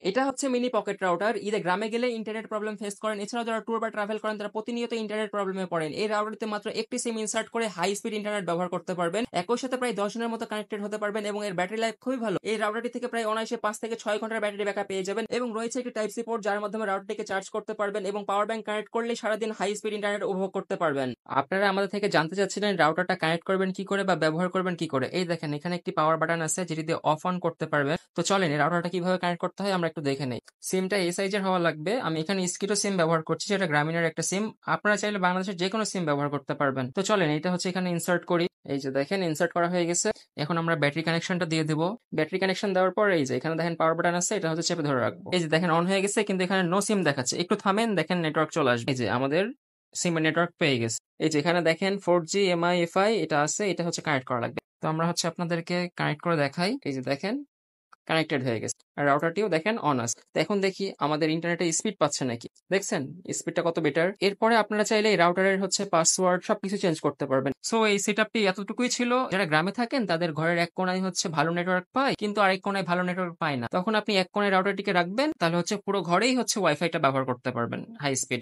এটা হচ্ছে mini pocket router. ঈদে গ্রামে গেলে ইন্টারনেট প্রবলেম ফেস করেন। এছাড়াও যারা ট্যুর বা ট্রাভেল করেন তারা প্রতিনিয়ত ইন্টারনেট প্রবলেমে পড়েন। এই রাউটারটিতে মাত্র একটি সিম ইনসার্ট করে হাই স্পিড ইন্টারনেট ব্যবহার করতে পারবেন। একই সাথে প্রায় 10 জনের মতো কানেক্টেড হতে পারবেন এবং এর ব্যাটারি লাইফ খুবই ভালো। এই রাউটারটি থেকে প্রায় অনায়াসে 5 থেকে 6 ঘন্টার ব্যাটারি ব্যাকআপ পেয়ে যাবেন এবং রয়েছে একটি টাইপ সি পোর্ট যার মাধ্যমে রাউটারটিকে চার্জ করতে পারবেন এবং পাওয়ার ব্যাংক কানেক্ট করলে সারাদিন হাই স্পিড ইন্টারনেট উপভোগ করতে পারবেন। আপনারা আমাদের থেকে জানতে চাচ্ছিলেন রাউটারটা কানেক্ট করবেন কি করে বা ব্যবহার করবেন কি করে। এই দেখেন এখানে একটি পাওয়ার বাটন আছে যেটি দিয়ে অফ অন করতে পারবেন। তো চলেন এই রাউটারটা কিভাবে কানেক্ট করতে হয় আমরা একটু দেখে নেই। সিমটা এই সাইজের হওয়া লাগবে। আমি এখানে স্কিটো সিম ব্যবহার করছি যেটা গ্রামীণের একটা সিম। আপনারা চাইলে বাংলাদেশের যে কোনো সিম ব্যবহার করতে পারবেন। তো চলেন এটা হচ্ছে এখানে ইনসার্ট করি। এই যে দেখেন ইনসার্ট করা হয়ে গেছে। এখন আমরা ব্যাটারি কানেকশনটা দিয়ে দেবো। ব্যাটারি কানেকশন দেওয়ার পর এই যে এখানে দেখেন পাওয়ার বাটন আছে, এটা হচ্ছে চেপে ধরে রাখবো। এই যে দেখেন অন হয়ে গেছে কিন্তু এখানে নো সিম দেখাচ্ছে। একটু থামেন, দেখেন নেটওয়ার্ক চলে আসবে। এই যে আমাদের সিমের নেটওয়ার্ক পেয়ে গেছে। এই যে এখানে দেখেন 4G MIFI এটা আছে, এটা হচ্ছে কানেক্ট করা লাগবে। তো আমরা হচ্ছে আপনাদেরকে কানেক্ট করে দেখাই। এই যে দেখেন কানেক্টেড হয়ে গেছে আর রাউটারটিও দেখেন অন আছে। তো এখন দেখি আমাদের ইন্টারনেটে স্পিড পাচ্ছে নাকি। দেখছেন স্পিডটা কত বেটার। এরপরে আপনারা চাইলে এই রাউটারের হচ্ছে পাসওয়ার্ড সবকিছু চেঞ্জ করতে পারবেন। সো এই সেটআপটি এতটুকুই ছিল। যারা গ্রামে থাকেন তাদের ঘরের এক কোণায় হচ্ছে ভালো নেটওয়ার্ক পায় কিন্তু আরেক কোণায় ভালো নেটওয়ার্ক পায় না, তখন আপনি এক কোণায় রাউটারটিকে রাখবেন, তাহলে হচ্ছে পুরো ঘরেই হচ্ছে ওয়াইফাইটা ব্যবহার করতে পারবেন হাই স্পিড।